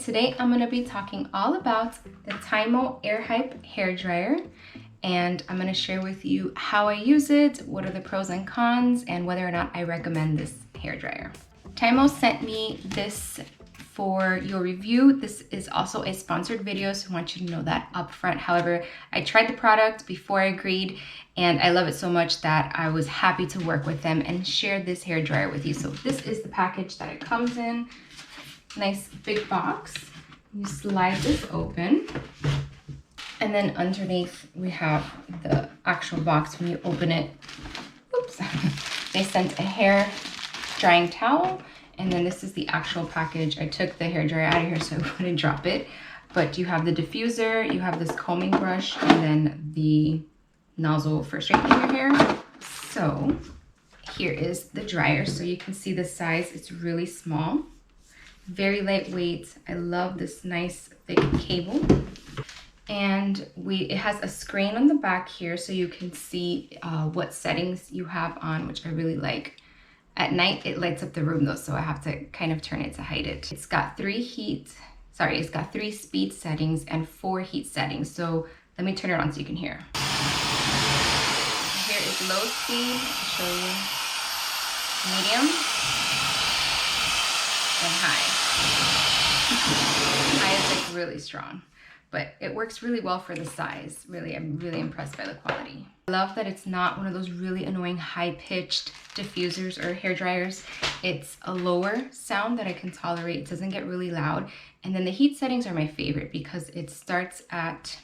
Today I'm going to be talking all about the TYMO AIRHYPE hair dryer, and I'm going to share with you how I use it, what are the pros and cons, and whether or not I recommend this hair dryer. TYMO sent me this for your review. This is also a sponsored video, so I want you to know that up front. However, I tried the product before I agreed, and I love it so much that I was happy to work with them and share this hair dryer with you. So this is the package that it comes in. Nice big box. You slide this open, and then underneath we have the actual box. When you open it, oops, they sent a hair drying towel, and then this is the actual package. I took the hair dryer out of here so I wouldn't drop it, but you have the diffuser, you have this combing brush, and then the nozzle for straightening your hair. So here is the dryer, so you can see the size. It's really small. Very lightweight. I love this nice thick cable, and it has a screen on the back here so you can see what settings you have on, which I really like. At night it lights up the room though, so I have to kind of turn it to hide it. It's got three speed settings and 4 heat settings. So let me turn it on so you can hear. Here is low speed. I'll show you. Medium and high. High is like really strong, but it works really well for the size. Really, I'm really impressed by the quality. I love that it's not one of those really annoying high-pitched diffusers or hair dryers. It's a lower sound that I can tolerate. It doesn't get really loud. And then the heat settings are my favorite because it starts at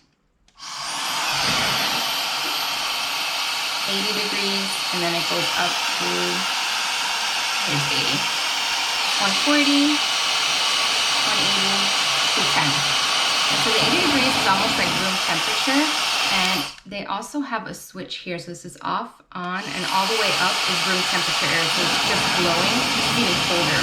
80 degrees and then it goes up to, here's 80. 140, 180, 210. And so the 80 degrees is almost like room temperature. And they also have a switch here. So this is off, on, and all the way up is room temperature air. So it's just blowing. It's even colder.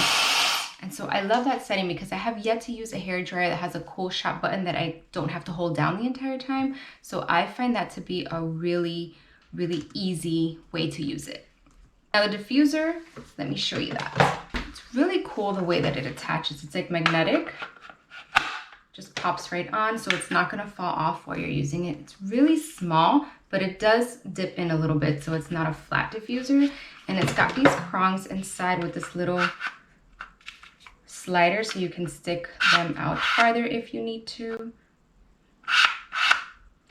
And so I love that setting because I have yet to use a hair dryer that has a cool shot button that I don't have to hold down the entire time. So I find that to be a really, really easy way to use it. Now the diffuser, let me show you that. Really cool the way that it attaches. It's like magnetic, just pops right on, so it's not gonna fall off while you're using it. It's really small, but it does dip in a little bit, so it's not a flat diffuser. And it's got these prongs inside with this little slider, so you can stick them out farther if you need to.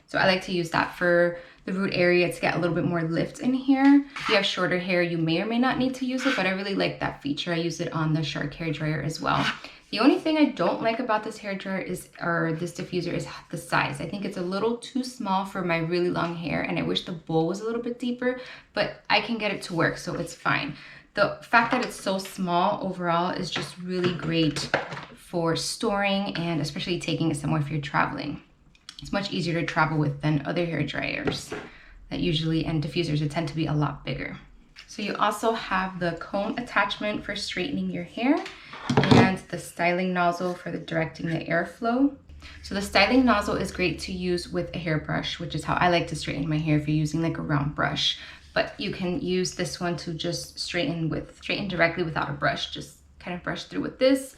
So I like to use that for the root area to get a little bit more lift in here. If you have shorter hair, you may or may not need to use it, but I really like that feature. I use it on the Shark hair dryer as well. The only thing I don't like about this hair dryer or this diffuser is the size. I think it's a little too small for my really long hair, and I wish the bowl was a little bit deeper, but I can get it to work, so it's fine. The fact that it's so small overall is just really great for storing and especially taking it somewhere if you're traveling. It's much easier to travel with than other hair dryers and diffusers that tend to be a lot bigger. So you also have the comb attachment for straightening your hair and the styling nozzle for directing the airflow. So the styling nozzle is great to use with a hairbrush, which is how I like to straighten my hair if you're using like a round brush. But you can use this one to just straighten directly without a brush. Just kind of brush through with this.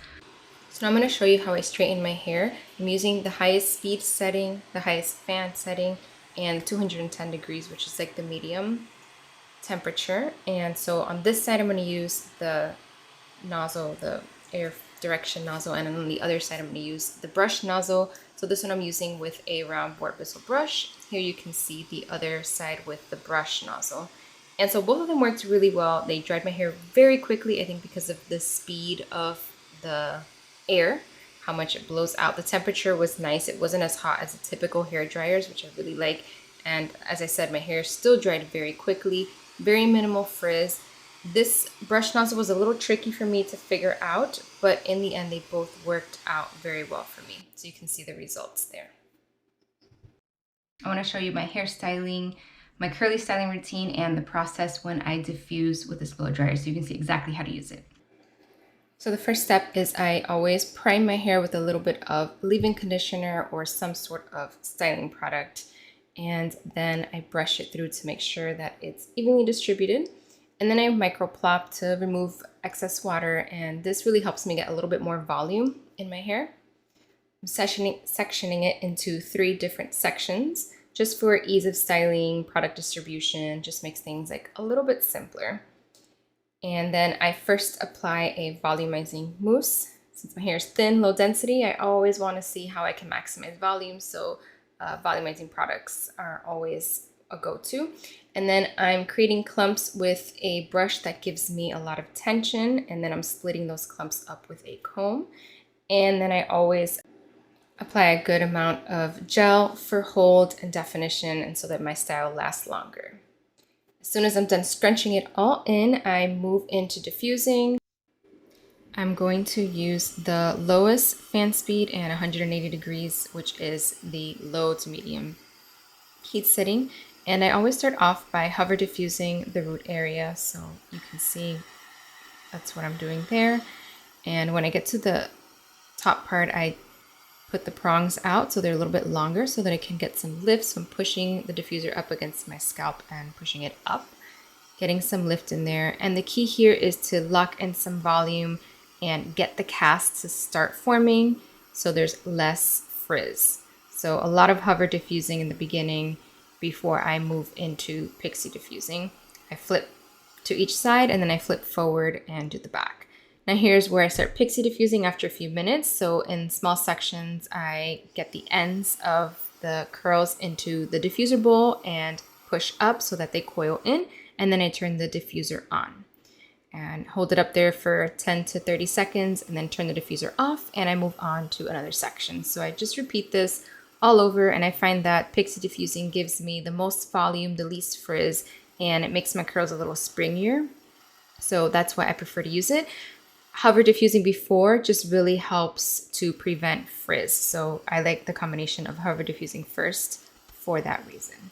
So now I'm going to show you how I straighten my hair. I'm using the highest speed setting, the highest fan setting, and 210 degrees, which is like the medium temperature. And so on this side, I'm going to use the nozzle, the air direction nozzle, and on the other side, I'm going to use the brush nozzle. So this one I'm using with a round board bristle brush. Here you can see the other side with the brush nozzle. And so both of them worked really well. They dried my hair very quickly, I think because of the speed of the air, how much it blows out. The temperature was nice. It wasn't as hot as the typical hair dryers, which I really like. And as I said, my hair still dried very quickly, very minimal frizz. This brush nozzle was a little tricky for me to figure out, but in the end, they both worked out very well for me. So you can see the results there. I want to show you my hairstyling, my curly styling routine, and the process when I diffuse with this blow dryer so you can see exactly how to use it. So the first step is I always prime my hair with a little bit of leave-in conditioner or some sort of styling product. And then I brush it through to make sure that it's evenly distributed. And then I microplop to remove excess water. And this really helps me get a little bit more volume in my hair. I'm sectioning it into 3 different sections just for ease of styling, product distribution, just makes things like a little bit simpler. And then I first apply a volumizing mousse. Since my hair is thin, low density, I always want to see how I can maximize volume. So volumizing products are always a go-to. And then I'm creating clumps with a brush that gives me a lot of tension. And then I'm splitting those clumps up with a comb. And then I always apply a good amount of gel for hold and definition, and so that my style lasts longer. As soon as I'm done scrunching it all in, I move into diffusing. I'm going to use the lowest fan speed and 180 degrees, which is the low to medium heat setting. And I always start off by hover diffusing the root area. So you can see that's what I'm doing there. And when I get to the top part, I put the prongs out so they're a little bit longer so that I can get some lift. So I'm pushing the diffuser up against my scalp and pushing it up, getting some lift in there. And the key here is to lock in some volume and get the cast to start forming so there's less frizz. So a lot of hover diffusing in the beginning before I move into pixie diffusing. I flip to each side and then I flip forward and do the back. Now here's where I start pixie diffusing after a few minutes. So in small sections, I get the ends of the curls into the diffuser bowl and push up so that they coil in. And then I turn the diffuser on and hold it up there for 10 to 30 seconds and then turn the diffuser off and I move on to another section. So I just repeat this all over, and I find that pixie diffusing gives me the most volume, the least frizz, and it makes my curls a little springier. So that's why I prefer to use it. Hover diffusing before just really helps to prevent frizz. So I like the combination of hover diffusing first for that reason.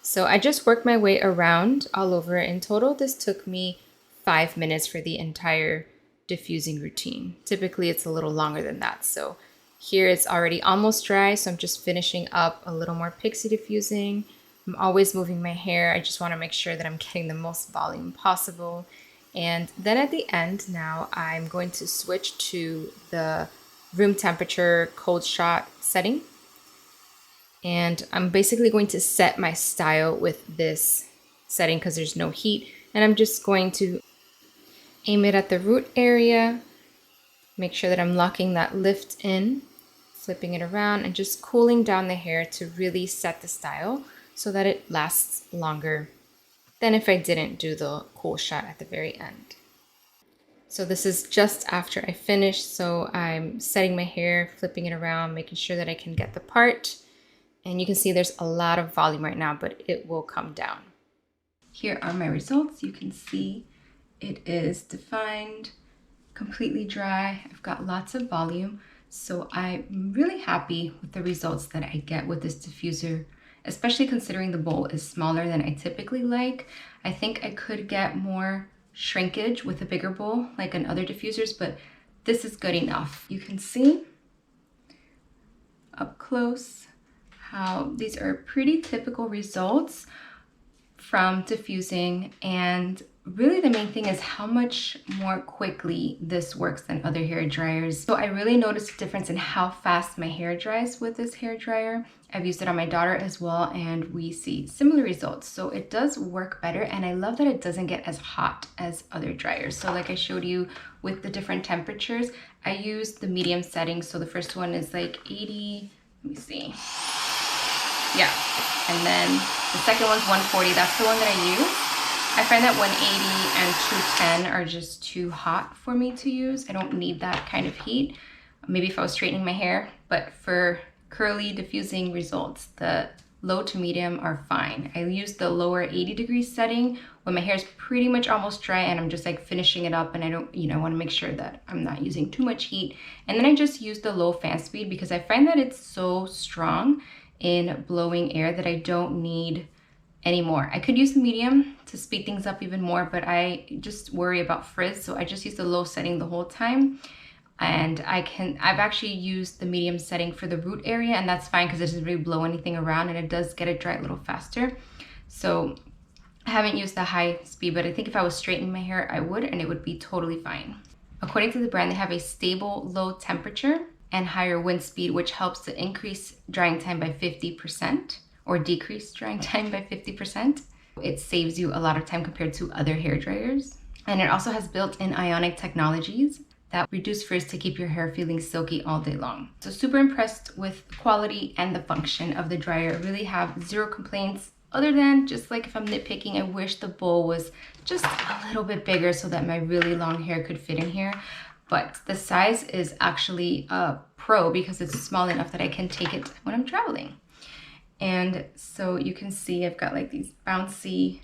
So I just worked my way around all over. In total, this took me 5 minutes for the entire diffusing routine. Typically, it's a little longer than that. So here it's already almost dry, so I'm just finishing up a little more pixie diffusing. I'm always moving my hair. I just want to make sure that I'm getting the most volume possible. And then at the end now, I'm going to switch to the room temperature cold shot setting. And I'm basically going to set my style with this setting because there's no heat. And I'm just going to aim it at the root area, make sure that I'm locking that lift in, flipping it around, and just cooling down the hair to really set the style so that it lasts longer than if I didn't do the cool shot at the very end. So this is just after I finished, so I'm setting my hair, flipping it around, making sure that I can get the part. And you can see there's a lot of volume right now, but it will come down. Here are my results. You can see it is defined, completely dry. I've got lots of volume. So I'm really happy with the results that I get with this diffuser, especially considering the bowl is smaller than I typically like. I think I could get more shrinkage with a bigger bowl like in other diffusers, but this is good enough. You can see up close how these are pretty typical results from diffusing, and really the main thing is how much more quickly this works than other hair dryers. So I really noticed a difference in how fast my hair dries with this hair dryer. I've used it on my daughter as well, and we see similar results. So it does work better, and I love that it doesn't get as hot as other dryers. So like I showed you with the different temperatures, I used the medium setting. So the first one is like 80, let me see. Yeah, and then the second one's 140. That's the one that I use. I find that 180 and 210 are just too hot for me to use. I don't need that kind of heat. Maybe if I was straightening my hair, but for curly diffusing results, the low to medium are fine. I use the lower 80 degrees setting when my hair is pretty much almost dry and I'm just like finishing it up, and I don't, I want to make sure that I'm not using too much heat. And then I just use the low fan speed because I find that it's so strong in blowing air that I don't need anymore. I could use the medium to speed things up even more, but I just worry about frizz, so I just use the low setting the whole time. And I've actually used the medium setting for the root area, and that's fine because it doesn't really blow anything around, and it does get it dry a little faster. So I haven't used the high speed, but I think if I was straightening my hair, I would, and it would be totally fine. According to the brand, they have a stable low temperature, and higher wind speed, which helps to increase drying time by 50% or decrease drying time by 50%. It saves you a lot of time compared to other hair dryers. And it also has built-in ionic technologies that reduce frizz to keep your hair feeling silky all day long. So super impressed with the quality and the function of the dryer. I really have zero complaints, other than just like if I'm nitpicking, I wish the bowl was just a little bit bigger so that my really long hair could fit in here. But the size is actually a pro because it's small enough that I can take it when I'm traveling. And so you can see I've got like these bouncy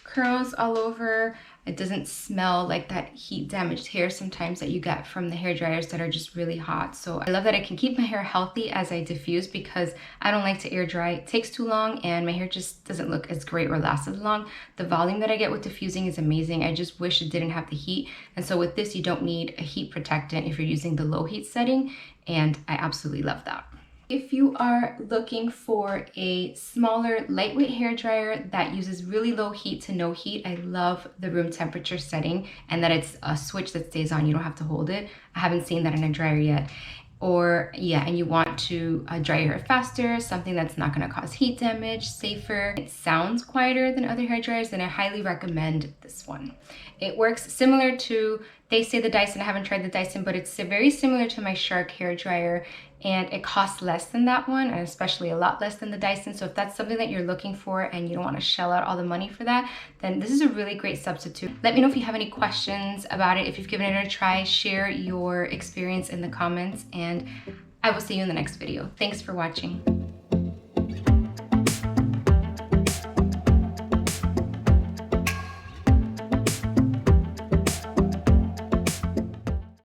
curls all over. It doesn't smell like that heat damaged hair sometimes that you get from the hair dryers that are just really hot. So I love that I can keep my hair healthy as I diffuse because I don't like to air dry. It takes too long and my hair just doesn't look as great or last as long. The volume that I get with diffusing is amazing. I just wish it didn't have the heat. And so with this, you don't need a heat protectant if you're using the low heat setting. And I absolutely love that. If you are looking for a smaller, lightweight hair dryer that uses really low heat to no heat, I love the room temperature setting and that it's a switch that stays on. You don't have to hold it. I haven't seen that in a dryer yet. Or yeah, and you want to dry your hair faster, something that's not going to cause heat damage, safer. It sounds quieter than other hair dryers, and I highly recommend this one. It works similar to, they say the Dyson, I haven't tried the Dyson, but it's very similar to my Shark hair dryer, and it costs less than that one, and especially a lot less than the Dyson. So if that's something that you're looking for and you don't want to shell out all the money for that, then this is a really great substitute. Let me know if you have any questions about it. If you've given it a try, share your experience in the comments, and I will see you in the next video. Thanks for watching.